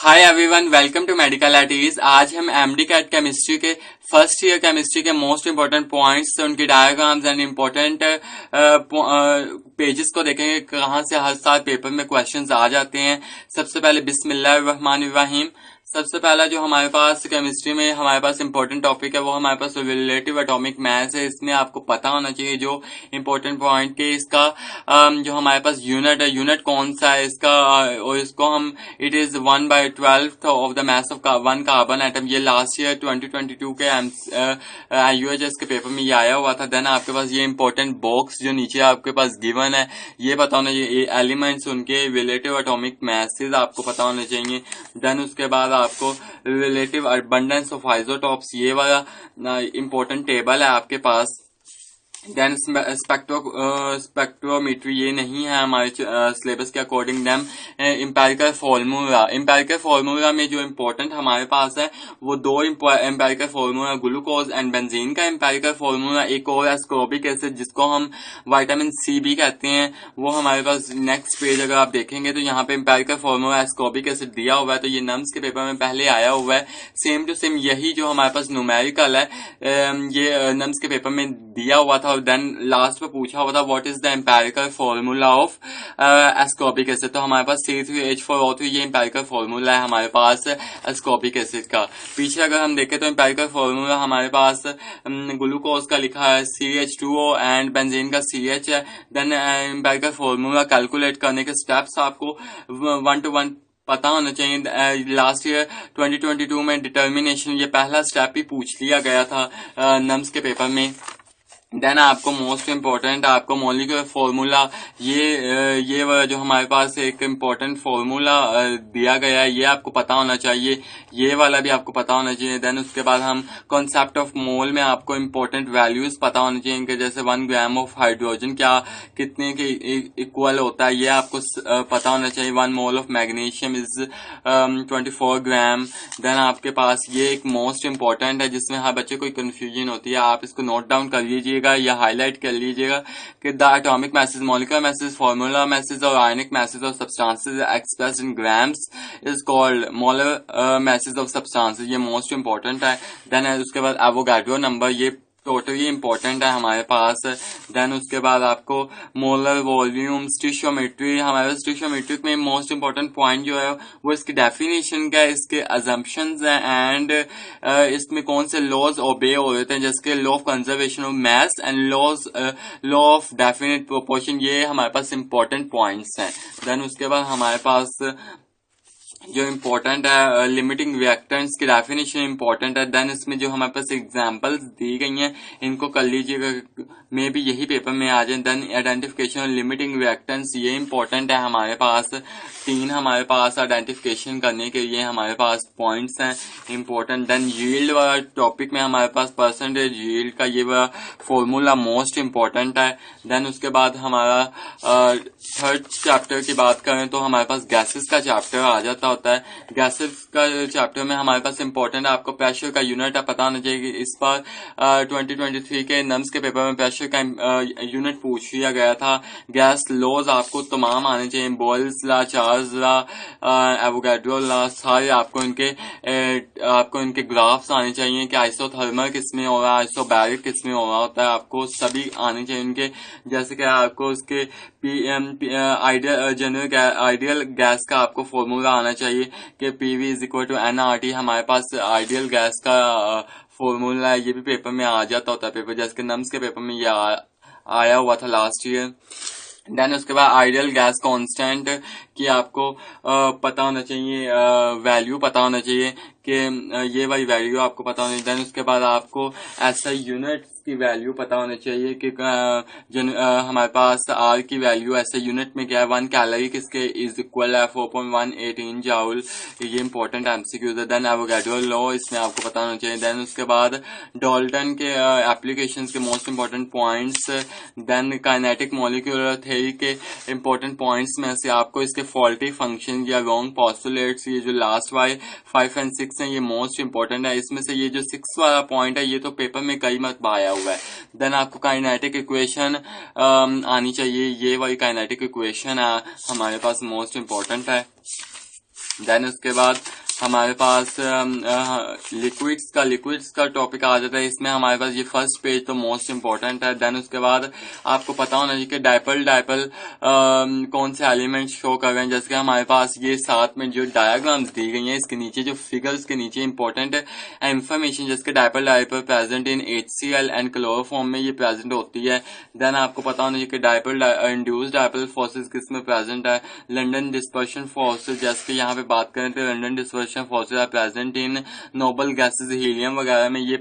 Hi everyone, welcome to Medical at Ease. आज हम MD CAT chemistry के first year chemistry के most important points, उनकी diagrams and important pages को देखेंगे, कहाँ से हर साल पेपर में क्वेश्चंस आ जाते हैं। सबसे पहले बिस्मिल्लाहिर्रहमानिर्रहीम। सबसे पहला जो हमारे पास केमिस्ट्री में हमारे पास इंपॉर्टेंट टॉपिक है वो हमारे पास रिलेटिव एटॉमिक मास है। इसमें आपको पता होना चाहिए जो इंपॉर्टेंट पॉइंट के इसका जो हमारे पास यूनिट है, यूनिट कौन सा है इसका, और इसको हम it is 1/12 of the mass of one carbon atom. ये लास्ट ईयर 2022 के यूएचएस के पेपर में ये आया हुआ था। देन आपके पास ये इंपॉर्टेंट बॉक्स जो नीचे आपके पास गिवन है, ये पता होना चाहिए एलिमेंट्स, उनके रिलेटिव एटॉमिक मासेस आपको पता होने चाहिए। देन उसके बाद आपको रिलेटिव अबंडेंस ऑफ आइसोटॉप्स, ये वाला इंपॉर्टेंट टेबल है आपके पास। देन स्पेक्ट्रोमीट्री ये नहीं है हमारे सिलेबस के अकॉर्डिंग। देन एम्पिरिकल फार्मूला में जो इम्पोर्टेंट हमारे पास है वो दो empirical formula, glucose and benzene का एम्पिरिकल फार्मूला, एक और एस्कॉर्बिक एसिड जिसको हम विटामिन सी भी कहते हैं, वो हमारे पास नेक्स्ट पेज अगर आप देखेंगे तो यहाँ पे एम्पिरिकल फार्मूला एस्कॉर्बिक एसिड दिया हुआ है। तो ये नम्स के पेपर में पहले आया हुआ है। सेम टू सेम यही जो हमारे पास न्यूमेरिकल है ये नम्स के पेपर में दिया हुआ था। देन लास्ट में पूछा हुआ था what is the empirical formula of ascorbic acid. तो हमारे पास C3H4O3 ये एम्पिरिकल फार्मूला है हमारे पास एस्कॉर्बिक एसिड का। पीछे अगर हम देखें तो एम्पिरिकल फार्मूला हमारे पास ग्लूकोज का लिखा है CH2O एंड बेंजीन का CH है। देन एम्पिरिकल फार्मूला कैलकुलेट करने के स्टेप्स आपको 1 to 1 पता होना चाहिए। लास्ट ईयर 2022 में डिटर्मिनेशन ये पहला स्टेप ही पूछ लिया गया था नम्स के पेपर में। देन आपको मोस्ट इम्पोर्टेंट आपको मॉलिक्यूलर फार्मूला, ये जो हमारे पास एक इम्पोर्टेंट फार्मूला दिया गया है, ये आपको पता होना चाहिए, ये वाला भी आपको पता होना चाहिए। देन उसके बाद हम कॉन्सेप्ट ऑफ मोल में आपको इम्पोर्टेंट वैल्यूज पता होने चाहिए इनके, जैसे 1 ग्राम ऑफ हाइड्रोजन क्या कितने के इक्वल होता है, ये आपको पता होना चाहिए। 1 मोल ऑफ मैग्नीशियम इज 24 ग्राम। देन आपके पास ये एक मोस्ट इम्पोर्टेंट है जिसमें हर बच्चे कोई कंफ्यूजन होती है, आप इसको नोट डाउन कर लीजिए या हाईलाइट कर लीजिएगा कि the atomic mass, molecular mass, formula mass और ionic mass of substances expressed in grams is called molar mass of substances. ये मोस्ट इंपॉर्टेंट है। देन उसके बाद एवोगाड्रो नंबर, ये टोटली इंपॉर्टेंट है हमारे पास। देन उसके बाद आपको मोलर वॉल्यूम, स्टिशियोमेट्री, हमारे स्टिशियोमेट्रिक में मोस्ट इंपॉर्टेंट पॉइंट जो है वो इसकी डेफिनेशन का है, इसके अजम्पशंस हैं एंड इसमें कौन से लॉज ओबे हो रहे थे, जैसे law of conservation of mass and law of definite proportion, ये हमारे पास इंपॉर्टेंट पॉइंट्स हैं। देन उसके बाद हमारे पास जो इम्पोर्टेंट है लिमिटिंग रिएक्टेंट्स की डेफिनेशन इम्पोर्टेंट है। देन इसमें जो हमारे पास एग्जांपल्स दी गई हैं इनको कर लीजिएगा, मे भी यही पेपर में आ जाए। देन आइडेंटिफिकेशन लिमिटिंग रिएक्टेंट्स, ये इम्पोर्टेंट है हमारे पास। 3 हमारे पास आइडेंटिफिकेशन करने के लिए हमारे पास पॉइंट्स हैं इम्पोर्टेंट। देन यील्ड वाला टॉपिक में हमारे पास परसेंटेज यील्ड का ये वाला फॉर्मूला मोस्ट इम्पोर्टेंट है। देन उसके बाद हमारा थर्ड चैप्टर की बात करें तो हमारे पास गैसेस का चैप्टर आ जाता होता है। गैसेस का चैप्टर में हमारे पास इंपॉर्टेंट आपको प्रेशर का यूनिट पता होना चाहिए। इस बार 2023 के नम्स के पेपर में प्रेशर का यूनिट पूछ लिया गया था। गैस लॉज आपको तमाम आने चाहिए, बॉयल्स ला, चार्ल्स ला, एवोगाड्रो ला, सारे आपको इनके ग्राफ्स आने चाहिए कि आइसोथर्मल किसमें हो रहा है, आइसोबैरिक किसमें हो रहा होता है, आपको सभी आने चाहिए इनके। जैसे कि आपको उसके आइडियल गैस का आपको फॉर्मूला आना चाहिए कि PV is equal to NRT, हमारे पास आइडियल गैस का फॉर्मूला है। ये भी पेपर में आ जाता होता है पेपर, जैसे कि नम्स के पेपर में ये आया हुआ था लास्ट ईयर। देन उसके बाद आइडियल गैस कांस्टेंट की आपको पता होना चाहिए, वैल्यू पता होना चाहिए कि ये वाली वैल्यू आपको पता होनी चाहिए। देन उसके बाद आपको SI यूनिट की वैल्यू पता होनी चाहिए कि हमारे पास R की वैल्यू SI यूनिट में क्या है, 1 कैलोरी किसके इज इक्वल है 4.118 जाउल। ये इंपॉर्टेंट MCQ है। देन एवोगाड्रो लॉ, इसमें आपको पता होना चाहिए। देन उसके बाद डाल्टन के एप्लीकेशंस के most important points. Then kinetic molecular theory के इंपॉर्टेंट पॉइंट्स में से आपको इसके फॉल्टी फंक्शन या रॉन्ग पोस्टुलेट्स, ये जो लास्ट वाले 5 और 6 हैं, ये मोस्ट इंपॉर्टेंट है। इसमें से ये जो 6 वाला पॉइंट है ये तो पेपर में कई मरतबा आया हुआ है। देन आपको काइनेटिक इक्वेशन आनी चाहिए, ये वाली काइनेटिक इक्वेशन हमारे पास मोस्ट इंपॉर्टेंट है। देन उसके बाद हमारे पास लिक्विड्स का टॉपिक आ जाता है। इसमें हमारे पास ये फर्स्ट पेज तो मोस्ट इंपॉर्टेंट है। देन उसके बाद आपको पता होना चाहिए कि डायपल कौन से एलिमेंट शो कर रहे हैं। जैसे कि हमारे पास ये साथ में जो डायग्राम्स दी गई हैं, इसके नीचे जो फिगर्स के नीचे इंपॉर्टेंट इंफॉर्मेशन, जैसे dipole present in HCl and chloroform में ये प्रेजेंट होती है। देन आपको पता होना चाहिए कि डायपल इंड्यूस्ड डायपल फोर्सेस किस में प्रेजेंट है, लंडन डिस्पर्शन फोर्सेस। जैसे कि यहाँ पे बात करें तो London dispersion forces are present in noble gases, helium वगैरह में ये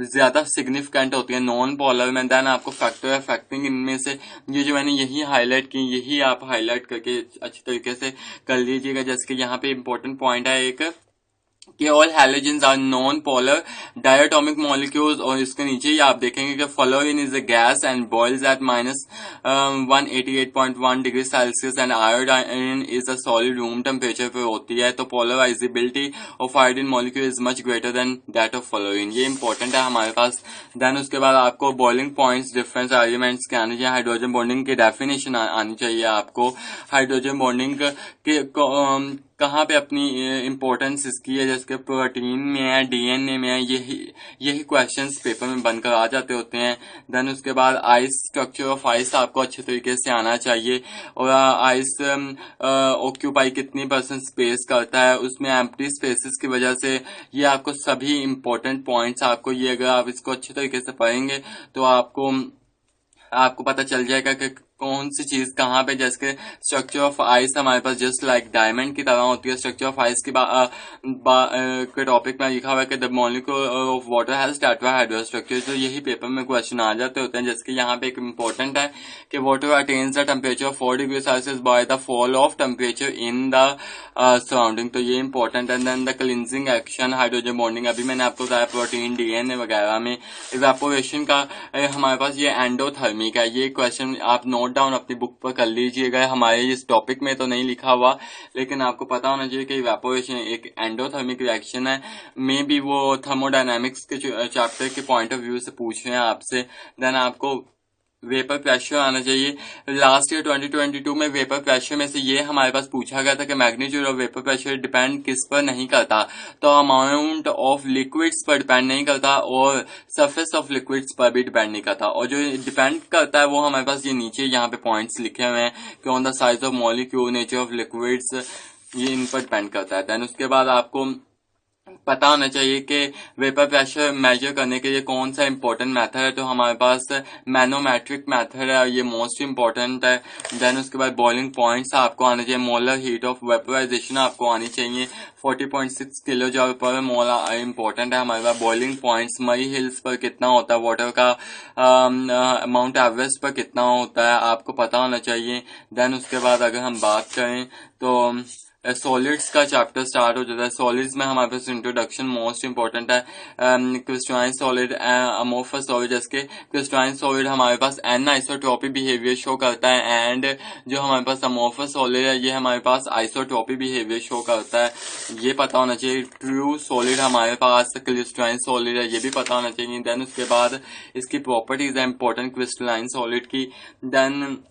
ज्यादा सिग्निफिकेंट होती है नॉन पोलर में। देन आपको फैक्टर अफेक्टिंग इनमें से ये जो मैंने यही हाईलाइट की, यही आप हाईलाइट करके अच्छी तरीके से कर लीजिएगा। जैसे कि यहाँ पे इंपॉर्टेंट पॉइंट है एक कि all halogens are non polar diatomic molecules, और इसके नीचे ही आप देखेंगे कि fluorine is a gas and boils at -188.1 degree Celsius and iodine is a solid room temperature पे होती है। तो polarizability of iodine molecule is much greater than that of fluorine, ये इंपॉर्टेंट है हमारे पास। देन उसके बाद आपको बॉइलिंग पॉइंट्स डिफरेंस एलिमेंट्स के आने चाहिए, हाइड्रोजन बॉन्डिंग की डेफिनेशन आनी चाहिए आपको। हाइड्रोजन बॉन्डिंग के कहाँ पे अपनी इंपॉर्टेंस इसकी है, जैसे प्रोटीन में है, DNA में है, यही क्वेश्चंस पेपर में बनकर आ जाते होते हैं। देन उसके बाद आइस, स्ट्रक्चर ऑफ आइस आपको अच्छे तरीके से आना चाहिए, और आइस ऑक्यूपाई कितनी % स्पेस करता है, उसमें एम्प्टी स्पेसेस की वजह से, ये आपको सभी इंपॉर्टेंट पॉइंट्स आपको, ये अगर आप इसको अच्छे तरीके से पढ़ेंगे तो आपको पता चल जाएगा कि कौन सी चीज कहाँ पे। जैसे स्ट्रक्चर ऑफ आइस हमारे पास जस्ट लाइक डायमंड की तरह होती है। स्ट्रक्चर ऑफ आइस की के टॉपिक में लिखा हुआ है कि the molecule of water has tetrahedral structure, तो यही पेपर में क्वेश्चन आ जाते होते हैं। जैसे कि यहाँ पे एक इंपॉर्टेंट है कि water attains the temperature of 4 degree Celsius by the fall of temperature in the surrounding, तो ये इंपॉर्टेंट है। Then the cleansing action, hydrogen bonding, अभी मैंने आपको बताया प्रोटीन, DNA वगैरह में इवेपोरेशन का हमारे पास ये एंडोथर्मिक है। ये क्वेश्चन आप नोट डाउन अपनी बुक पर कर लीजिएगा। हमारे इस टॉपिक में तो नहीं लिखा हुआ, लेकिन आपको पता होना चाहिए कि इवेपोरेशन एक एंडोथर्मिक रिएक्शन है। मे बी वो थर्मोडायनामिक्स के चैप्टर के पॉइंट ऑफ व्यू से पूछ रहे हैं आपसे। देन आपको वेपर प्रेशर आना चाहिए। लास्ट ईयर 2022 में वेपर प्रेशर में से ये हमारे पास पूछा गया था कि magnitude of vapour pressure depend किस पर नहीं करता, तो अमाउंट ऑफ लिक्विड्स पर डिपेंड नहीं करता और सरफेस ऑफ लिक्विड्स पर भी डिपेंड नहीं करता, और जो डिपेंड करता है वो हमारे पास ये नीचे यहाँ पे पॉइंट्स लिखे हुए हैं कि on the size of molecule, nature of liquids, ये इन पर डिपेंड करता है। देन उसके बाद आपको पता होना चाहिए कि वेपर प्रेशर मेजर करने के लिए कौन सा इंपॉर्टेंट मेथड है, तो हमारे पास मैनोमेट्रिक मेथड है, ये मोस्ट इंपॉर्टेंट है। देन उसके बाद बॉइलिंग पॉइंट्स आपको आने चाहिए, मोलर हीट ऑफ वेपराइजेशन आपको आनी चाहिए, 40.6 किलो जूल पर मोल इंपॉर्टेंट है हमारे पास। बॉइलिंग पॉइंट्स मई हिल्स पर कितना होता है, वाटर का माउंट एवरेस्ट पर कितना होता है, आपको पता होना चाहिए। देन उसके बाद अगर हम बात करें तो सॉलिड्स का चैप्टर स्टार्ट हो जाता है। सॉलिड्स में हमारे पास इंट्रोडक्शन मोस्ट इंपॉर्टेंट है। क्रिस्टलाइन सॉलिड, अमोर्फस सॉलिड, जैसे क्रिस्टलाइन सॉलिड हमारे पास एन आइसोट्रोपिक बिहेवियर शो करता है, एंड जो हमारे पास अमोर्फस सॉलिड है ये हमारे पास आइसोट्रोपिक बिहेवियर शो करता है, ये पता होना चाहिए। ट्रू सॉलिड हमारे पास क्रिस्टलाइन सॉलिड है, ये भी पता होना चाहिए। देन उसके बाद इसकी प्रॉपर्टीज है इंपॉर्टेंट क्रिस्टलाइन सॉलिड की। देन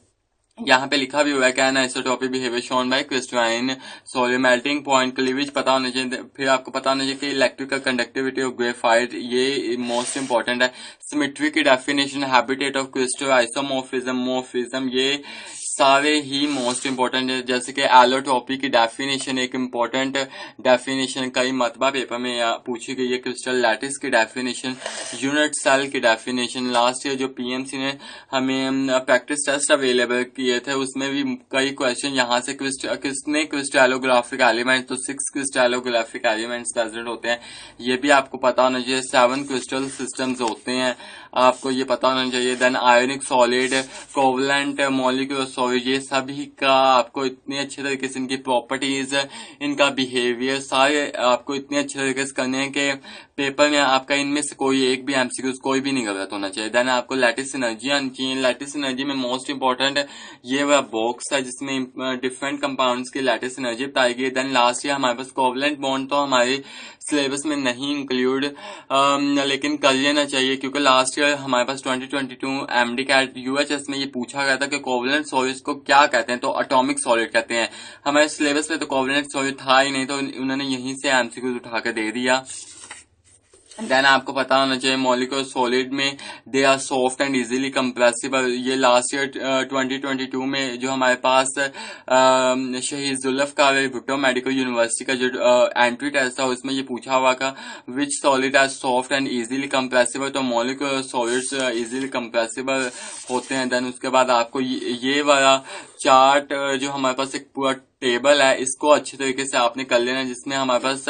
यहाँ पे लिखा भी हुआ है can isotopic behaviour shown by crystalline solid, melting point, cleavage पता होना चाहिए। फिर आपको पता होना चाहिए कि इलेक्ट्रिकल कंडक्टिविटी ऑफ ग्रेफाइट, ये मोस्ट इंपॉर्टेंट है। सिमेट्री की definition, habitat of crystal, isomorphism, morphism, ये सारे ही मोस्ट इंपॉर्टेंट है। जैसे कि एलोट्रोपी की डेफिनेशन एक इंपॉर्टेंट डेफिनेशन, कई मतबा पेपर में पूछी गई है। क्रिस्टल लैटिस की डेफिनेशन, यूनिट सेल की डेफिनेशन, लास्ट ईयर जो PMC ने हमें प्रैक्टिस टेस्ट अवेलेबल किए थे उसमें भी कई क्वेश्चन यहाँ से किसने क्रिस्टलोग्राफिक एलिमेंट, तो 6 क्रिस्टलोग्राफिक एलिमेंट्स प्रेजेंट होते हैं, ये भी आपको पता होना चाहिए। 7 क्रिस्टल सिस्टम्स होते हैं, आपको ये पता होना चाहिए। Then ionic solid, covalent molecule solid, ये सभी का आपको इतने अच्छे तरीके से इनकी प्रॉपर्टीज, इनका बिहेवियर सारे आपको इतने अच्छे तरीके से करने हैं कि पेपर में आपका इनमें से कोई एक भी एमसीक्यूज कोई भी नहीं गलत होना चाहिए। देन आपको लैटिस एनर्जी आनी चाहिए। लैटिस एनर्जी में मोस्ट इंपॉर्टेंट ये वह बॉक्स है जिसमें डिफरेंट कंपाउंड्स की लैटिस एनर्जी बताई गई। देन लास्ट ईयर हमारे पास कोवलेंट बॉन्ड तो हमारे सिलेबस में नहीं इंक्लूड लेकिन कर लेना चाहिए, क्योंकि लास्ट ईयर हमारे पास 2022 एमडी कैट यूएचएस में ये पूछा गया था कि कोवलेंट सॉलिड्स को क्या कहते हैं, तो एटॉमिक सॉलिड कहते हैं। हमारे सिलेबस में तो कोवलेंट सॉलिड था ही नहीं, तो उन्होंने यहीं से एमसीक्यूज उठा के दे दिया। देन आपको पता होना चाहिए मॉलिक्यूलर सॉलिड में they are soft and easily compressible. ये लास्ट ईयर 2022 में जो हमारे पास शहीद जुल्फकार अली भुट्टो मेडिकल यूनिवर्सिटी का जो एंट्री टेस्ट था उसमें ये पूछा हुआ था which solid are soft and easily compressible, तो मॉलिक्यूलर सॉलिड्स इजीली कंप्रेसिबल होते हैं। देन उसके बाद आपको ये वाला चार्ट जो हमारे पास एक पूरा टेबल है इसको अच्छी तरीके से आपने कर लेना, जिसमें हमारे पास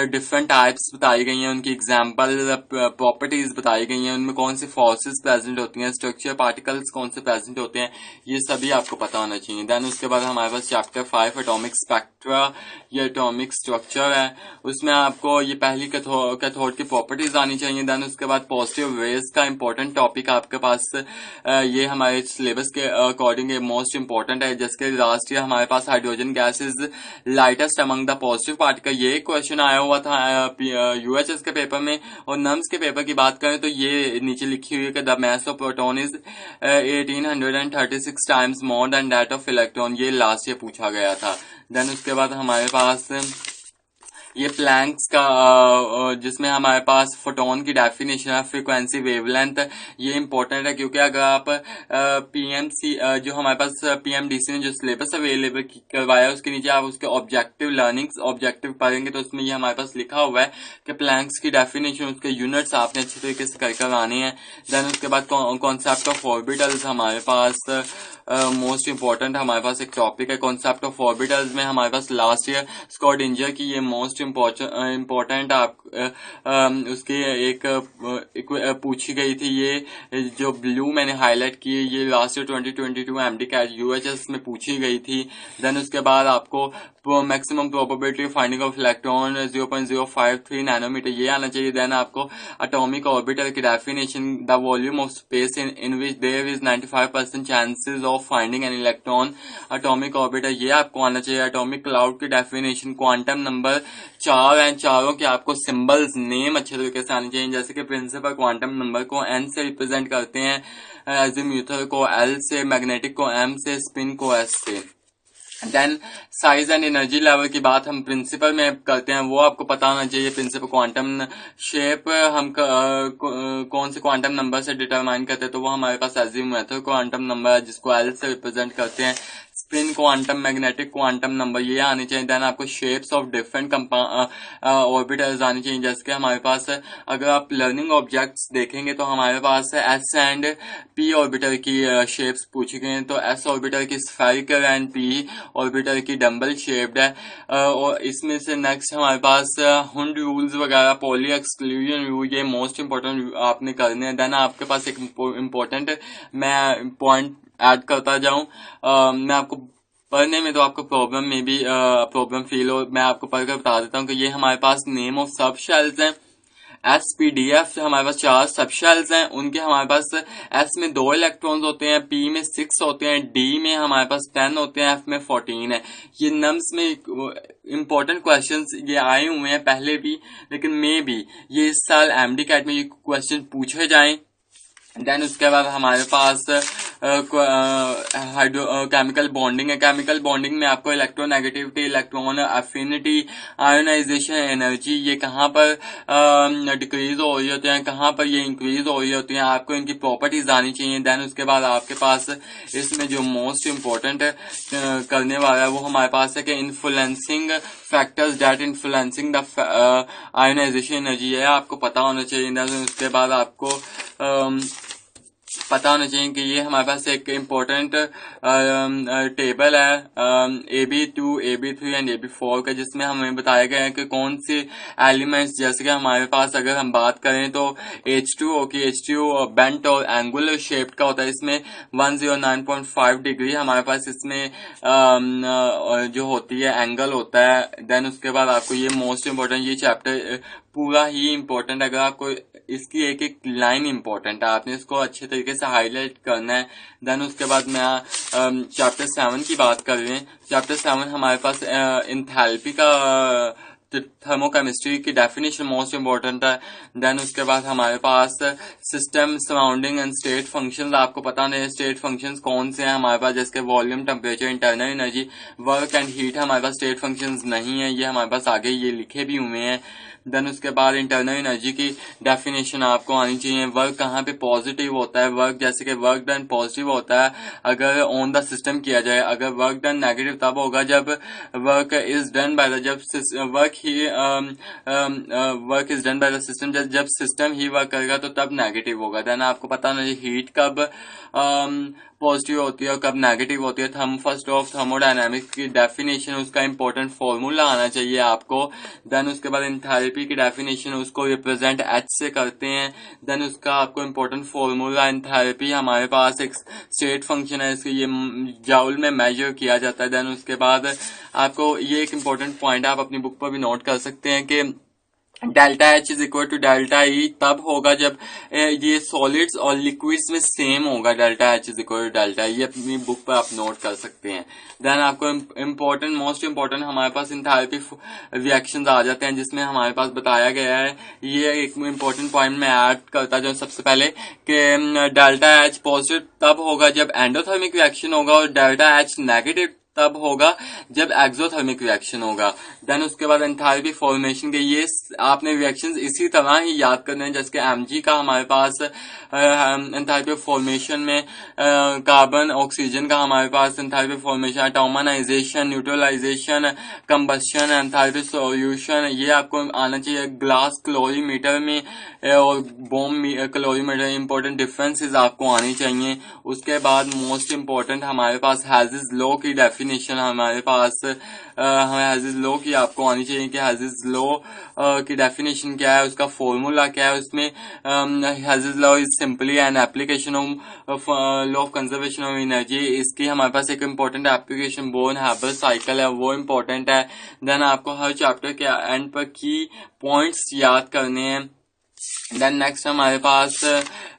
डिफरेंट टाइप्स बताई गई हैं, उनकी एग्जांपल प्रॉपर्टीज बताई गई हैं, उनमें कौन सी फोर्सेस प्रेजेंट होती हैं, स्ट्रक्चर पार्टिकल्स कौन से प्रेजेंट होते हैं, ये सभी आपको पता होना चाहिए। देन उसके बाद हमारे पास चैप्टर 5 एटॉमिक स्पेक्ट्रा, ये एटॉमिक स्ट्रक्चर है, उसमें आपको ये पहली कैथोड की प्रॉपर्टीज आनी चाहिए। देन उसके बाद पॉजिटिव रेज का इंपॉर्टेंट टॉपिक आपके पास ये हमारे सिलेबस के अकॉर्डिंग मोस्ट इंपॉर्टेंट है। जैसे लास्ट ईयर हमारे पास hydrogen gas is lightest among the positive particle, ये क्वेश्चन आया हुआ था यूएचएस के पेपर में। और नम्स के पेपर की बात करें तो ये नीचे लिखी हुई है कि the mass of proton is 1836 times more than that of electron, ये लास्ट ईयर पूछा गया था। देन उसके बाद हमारे पास ये प्लैंक्स का जिसमें हमारे पास फोटोन की डेफिनेशन है, फ्रीक्वेंसी, वेवलेंथ, ये इंपॉर्टेंट है क्योंकि अगर आप पीएमसी जो हमारे पास पीएमडीसी ने जो सिलेबस अवेलेबल करवाया है उसके नीचे आप उसके ऑब्जेक्टिव लर्निंग्स ऑब्जेक्टिव पढ़ेंगे तो उसमें ये हमारे पास लिखा हुआ है कि प्लैंक्स की डेफिनेशन, उसके यूनिट्स आपने अच्छे तरीके से करके आने हैं। देन उसके बाद कॉन्सेप्ट ऑफ ऑर्बिटल्स हमारे पास मोस्ट इंपॉर्टेंट हमारे पास एक टॉपिक है। कॉन्सेप्ट ऑफ ऑर्बिटल्स में हमारे पास लास्ट ईयर स्कॉडिंजर की ये मोस्ट इम्पोर्टेंट आप उसकी एक पूछी गई थी। ये जो ब्लू मैंने हाईलाइट की ये last year 2022 MD CAT UHS में पूछी गई थी। देन उसके बाद आपको maximum probability finding of electron 0.053 nanometre ये आना चाहिए। देन आपको एटॉमिक ऑर्बिटल की definition, the volume of space in which there is 95% chances of finding an electron, atomic orbital ये आपको आना चाहिए। एटॉमिक क्लाउड की डेफिनेशन, क्वांटम नंबर 4 एंड चारों के आपको सिंबल्स नेम अच्छे तरीके से आने चाहिए, जैसे कि प्रिंसिपल क्वांटम नंबर को एन से रिप्रेजेंट करते हैं, एजिम्यूथल को एल से, मैग्नेटिक को एम से, स्पिन को एस से। Then size and energy level की बात हम प्रिंसिपल में करते हैं, वो आपको पता होना चाहिए। प्रिंसिपल क्वांटम शेप हम कौन से क्वांटम नंबर से डिटरमाइन करते हैं, तो वो हमारे पास एजिम्यूथल क्वांटम नंबर है जिसको एल से रिप्रेजेंट करते हैं। Spin quantum, magnetic quantum number ये आने चाहिए। देन आपको शेप्स ऑफ डिफरेंट ऑर्बिटल्स आनी चाहिए, जैसे कि हमारे पास अगर आप लर्निंग ऑब्जेक्ट्स देखेंगे तो हमारे पास एस एंड पी ऑर्बिटल की शेप्स पूछी गई हैं। तो एस ऑर्बिटल की स्फेरिकल एंड पी ऑर्बिटल की डम्बल शेप्ड है। और इसमें से नेक्स्ट हमारे पास हुंड रूल्स वगैरह, पॉली एक्सक्लूजन रूल, ये मोस्ट इंपॉर्टेंट आपने करने हैं। देन आपके पास एक इम्पोर्टेंट मैं पॉइंट ऐड करता जाऊं, मैं आपको पढ़ने में तो आपको प्रॉब्लम में भी प्रॉब्लम फील हो, मैं आपको पढ़कर बता देता हूं कि ये हमारे पास नेम ऑफ सब शेल्स हैं। SPDF हमारे पास 4 सब शेल्स हैं, उनके हमारे पास S में 2 इलेक्ट्रॉन्स होते हैं, P में 6 होते हैं, D में हमारे पास 10 होते हैं, F में 14 है। ये नम्स में इंपॉर्टेंट क्वेश्चंस ये आए हुए हैं पहले भी, लेकिन मे भी ये इस साल एमडी कैट में ये क्वेश्चन पूछे जाएं। देन उसके बाद हमारे पास केमिकल बॉन्डिंग है। केमिकल बॉन्डिंग में आपको electronegativity, electron affinity, ionisation energy ये कहाँ पर डिक्रीज हो रही होती हैं, कहाँ पर ये इंक्रीज हो रही होती हैं, आपको इनकी प्रॉपर्टीज आनी चाहिए। देन उसके बाद आपके पास इसमें जो मोस्ट इम्पोर्टेंट करने वाला है वो हमारे पास है कि influencing factors that influencing the ionisation energy है, आपको पता होना चाहिए। देन उसके बाद आपको पता होना चाहिए कि ये हमारे पास एक इम्पोर्टेंट टेबल है AB2, AB3 एंड AB4 का, जिसमें हमें बताया गया है कि कौन सी एलिमेंट्स, जैसे कि हमारे पास अगर हम बात करें तो H2O की H2O बेंट और एंगुलर शेप्ड का होता है। इसमें 109.5 डिग्री हमारे पास इसमें जो होती है एंगल होता है। देन उसके बाद आपको ये मोस्ट इम्पोर्टेंट, ये चैप्टर पूरा ही इम्पोर्टेंट, अगर आपको इसकी एक एक लाइन इम्पोर्टेंट है, आपने इसको अच्छे तरीके से हाईलाइट करना है। देन उसके बाद मैं चैप्टर 7 की बात कर रहे हैं। चैप्टर 7 हमारे पास इंथैल्पी का थर्मोकेमिस्ट्री की डेफिनेशन मोस्ट इम्पोर्टेंट है। देन उसके बाद हमारे पास system surrounding and state functions, आपको पता नहीं स्टेट फंक्शंस कौन से हैं हमारे पास, जैसे volume, temperature, internal energy, work and heat हमारे पास स्टेट फंक्शंस नहीं है, ये हमारे पास आगे ये लिखे भी हुए हैं। देन उसके बाद इंटरनल एनर्जी की डेफिनेशन आपको आनी चाहिए। वर्क कहाँ पे पॉजिटिव होता है, वर्क जैसे कि वर्क डन पॉजिटिव होता है अगर ऑन द सिस्टम किया जाए, अगर वर्क डन नेगेटिव तब होगा जब work is done by the, जब work is done by the system, जब सिस्टम ही वर्क करेगा तो तब नेगेटिव होगा। देन आपको पता नहीं हीट कब पॉजिटिव होती है और कब नेगेटिव होती है। फर्स्ट ऑफ थर्मोडायनामिक्स की डेफिनेशन, उसका इंपॉर्टेंट फॉर्मूला आना चाहिए आपको। देन उसके बाद एंथैल्पी की डेफिनेशन, उसको रिप्रेजेंट H से करते हैं। देन उसका आपको इंपॉर्टेंट फॉर्मूला, एंथैल्पी हमारे पास एक स्टेट फंक्शन है, इसको ये जाउल में मेजर किया जाता है। देन उसके बाद आपको ये एक इंपॉर्टेंट पॉइंट आप अपनी बुक पर भी नोट कर सकते हैं कि delta H is equal to delta E तब होगा जब ये सॉलिड्स और लिक्विड्स में सेम होगा। Delta H is equal to delta E अपनी बुक पर आप नोट कर सकते हैं। देन आपको इम्पोर्टेंट, मोस्ट इम्पोर्टेंट हमारे पास इंथैल्पी रिएक्शंस आ जाते हैं, जिसमें हमारे पास बताया गया है, ये एक इम्पोर्टेंट पॉइंट में ऐड करता जो सबसे पहले कि डेल्टा H पॉजिटिव तब होगा जब एंडोथर्मिक रिएक्शन होगा और डेल्टा H नेगेटिव तब होगा जब एक्सोथर्मिक रिएक्शन होगा। देन उसके बाद एंथैल्पी फॉर्मेशन के ये आपने रिएक्शंस इसी तरह ही याद करने हैं, जैसे कि Mg का हमारे पास एंथैल्पी फॉर्मेशन में कार्बन ऑक्सीजन का हमारे पास enthalpy formation, atomisation, neutralisation, combustion, enthalpy solution, ये आपको आना चाहिए। ग्लास क्लोरीमीटर में और बॉम्ब क्लोरीमीटर, इंपॉर्टेंट डिफरेंसेस आपको आनी चाहिए। उसके बाद मोस्ट इम्पोर्टेंट हमारे पास हैज़ेस लॉ की डेफिनेशन, हमारे पास हमें हैज़ेस लॉ की आपको आनी चाहिए कि हैज़ेस लॉ की डेफिनेशन क्या है, उसका फॉर्मूला क्या है। उसमें Hess's law is simply an application of law of conservation of energy, इसकी हमारे पास एक important application Born Haber cycle है, वो इम्पोर्टेंट है। देन आपको हर चैप्टर के एंड पर की पॉइंट्स याद करने हैं। देन नेक्स्ट हमारे पास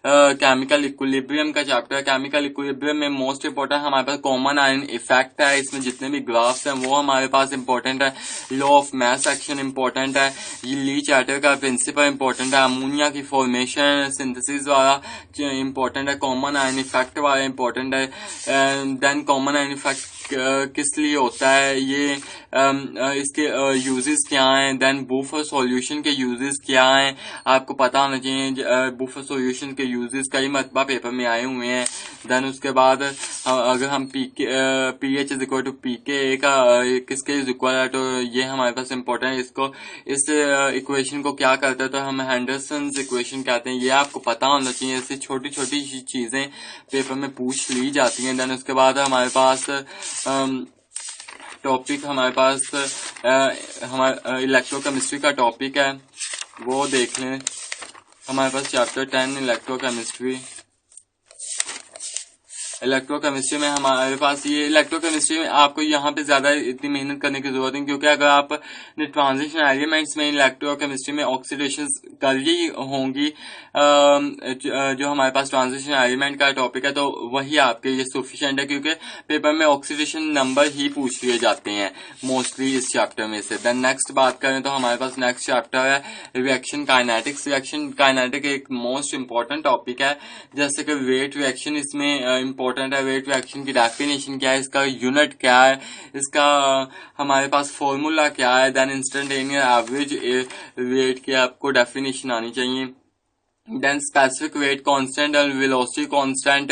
केमिकल इक्विलिब्रियम का चैप्टर है। केमिकल इक्विलिब्रियम में मोस्ट इम्पोर्टेंट हमारे पास कॉमन आयन इफेक्ट है, इसमें जितने भी ग्राफ्स हैं वो हमारे पास इम्पोर्टेंट है। Law of mass action important है, ये ली चार्टर का प्रिंसिपल इम्पोर्टेंट है, अमोनिया की फॉर्मेशन सिंथेसिस वाला इम्पोर्टेंट है, कॉमन आयन इफेक्ट वाला इम्पोर्टेंट है। देन कॉमन आयन इफेक्ट किस लिए होता है, ये इसके यूजेस क्या हैं। देन बूफर सॉल्यूशन के यूजेस क्या हैं, आपको पता होना चाहिए। बूफर सॉल्यूशन के यूजेस कई मरतबा पेपर में आए हुए हैं। देन उसके बाद अगर हम pH is equal to pK का किसके इज इक्वल है, तो ये हमारे पास इम्पोर्टेंट है। इसको इस इक्वेशन को क्या करते हैं तो हम हैंडरसन इक्वेशन कहते हैं, ये आपको पता होना चाहिए। ऐसी छोटी छोटी चीजें पेपर में पूछ ली जाती हैं। देन उसके बाद हमारे पास टॉपिक हमारे पास हमारा इलेक्ट्रोकेमिस्ट्री का टॉपिक है, वो देख लें। हमारे पास चैप्टर 10 इलेक्ट्रोकेमिस्ट्री। इलेक्ट्रोकेमिस्ट्री में हमारे पास ये इलेक्ट्रोकेमिस्ट्री में आपको यहाँ पे ज्यादा इतनी मेहनत करने की जरूरत नहीं, क्योंकि अगर आप ट्रांजिशन एलिमेंट्स में इलेक्ट्रोकेमिस्ट्री में ऑक्सीडेशन कर ही होंगी, जो हमारे पास ट्रांजिशन एलिमेंट का टॉपिक है, तो वही आपके लिए सफिशिएंट है, क्योंकि पेपर में ऑक्सीडेशन नंबर ही पूछ लिए जाते हैं मोस्टली इस चैप्टर में से। देन नेक्स्ट बात करें तो हमारे पास नेक्स्ट चैप्टर है रिएक्शन काइनेटिक्स। रिएक्शन काइनेटिक एक मोस्ट इंपॉर्टेंट टॉपिक है, जैसे कि वेट रिएक्शन इसमें इम्पोर्टेंट है। वेट रिएक्शन की डेफिनेशन क्या है, इसका यूनिट क्या है, इसका हमारे पास फॉर्मूला क्या है। देन इंस्टेंटेनियस एवरेज वेट की आपको डेफिनेशन आनी चाहिए। देन स्पेसिफिक वेट कांस्टेंट और वेलोसिटी कांस्टेंट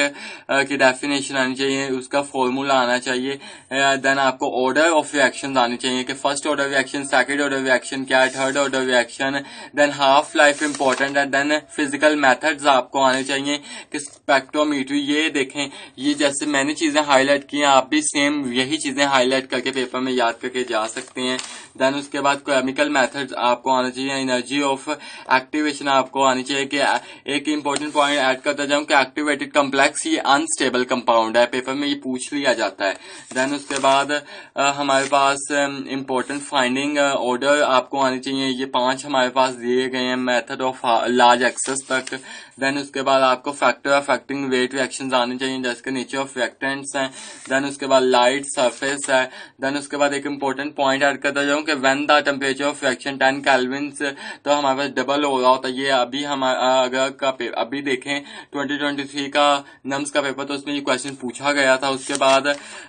की डेफिनेशन आनी चाहिए, उसका फॉर्मूला आना चाहिए। देन आपको ऑर्डर ऑफ रिएक्शंस आनी चाहिए कि first order reaction, second order reaction क्या है, third order reaction. Than half life important है। देन फिजिकल मेथड्स आपको आने चाहिए कि स्पेक्ट्रोमीट्री, ये देखें, ये जैसे मैंने चीजें हाईलाइट की हैं, आप भी सेम यही चीजें हाईलाइट करके पेपर में याद करके जा सकते हैं। देन उसके बाद केमिकल मेथड्स आपको आना चाहिए। एनर्जी ऑफ एक्टिवेशन आपको आनी चाहिए कि एक इंपॉर्टेंट पॉइंट ऐड करता जाऊं कि एक्टिवेटेड कॉम्प्लेक्स ये अनस्टेबल कंपाउंड है, पेपर में ये पूछ लिया जाता है। देन उसके बाद हमारे पास इंपॉर्टेंट फाइंडिंग ऑर्डर आपको आनी चाहिए, ये 5 हमारे पास दिए गए हैं मेथड ऑफ लार्ज एक्सेस तक। देन उसके बाद आपको फैक्टर अफेक्टिंग वेट रिएक्शंस आने चाहिए, जैसे नेचर ऑफ रिएक्टेंट्स हैं। देन उसके बाद लाइट सरफेस है। देन उसके बाद एक इंपॉर्टेंट पॉइंट ऐड करता जाऊं कि when the temperature of reaction 10 kelvin, तो हमारे पास डबल हो रहा होता है। ये अभी हमारा अभी देखें 2023 का नम्स का पेपर, तो उसमें ये क्वेश्चन पूछा गया था। उसके बाद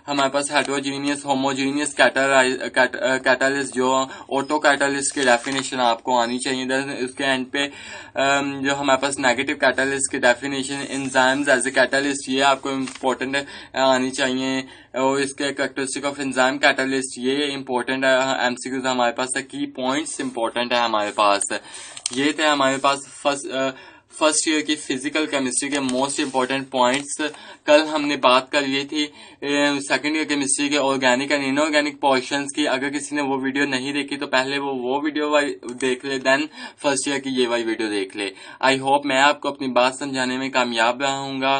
हमारे पास हेटेरोजीनियस होमोजीनियस कैटालिस्ट, जो ऑटो कैटालिस्ट की डेफिनेशन आपको आनी चाहिए। देन उसके एंड पे जो हमारे पास नेगेटिव कैटालिस्ट की definition, enzymes as a catalyst, ये आपको इम्पोर्टेंट आनी चाहिए। और इसके कैरेक्टरिस्टिक ऑफ एंजाइम कैटालिस्ट, ये इम्पोर्टेंट है। एमसीक्यूज हमारे पास की पॉइंट्स इम्पोर्टेंट है हमारे पास। ये थे हमारे पास फर्स्ट ईयर की फिजिकल केमिस्ट्री के मोस्ट इम्पोर्टेंट पॉइंट्स। कल हमने बात कर ली थी सेकंड ईयर केमिस्ट्री के ऑर्गेनिक एंड इनऑर्गेनिक पोर्शंस की। अगर किसी ने वो वीडियो नहीं देखी तो पहले वो वीडियो देख ले, देन फर्स्ट ईयर की ये वाली वीडियो देख ले। आई होप मैं आपको अपनी बात समझाने में कामयाब रहूंगा।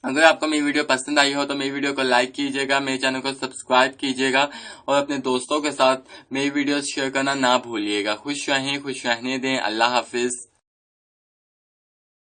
अगर आपको मेरी वीडियो पसंद आई हो तो मेरी वीडियो को लाइक कीजिएगा, मेरे चैनल को सब्सक्राइब कीजिएगा और अपने दोस्तों के साथ मेरी वीडियो शेयर करना ना भूलिएगा। खुश रहें, खुश रहने दें। अल्लाह हाफिज।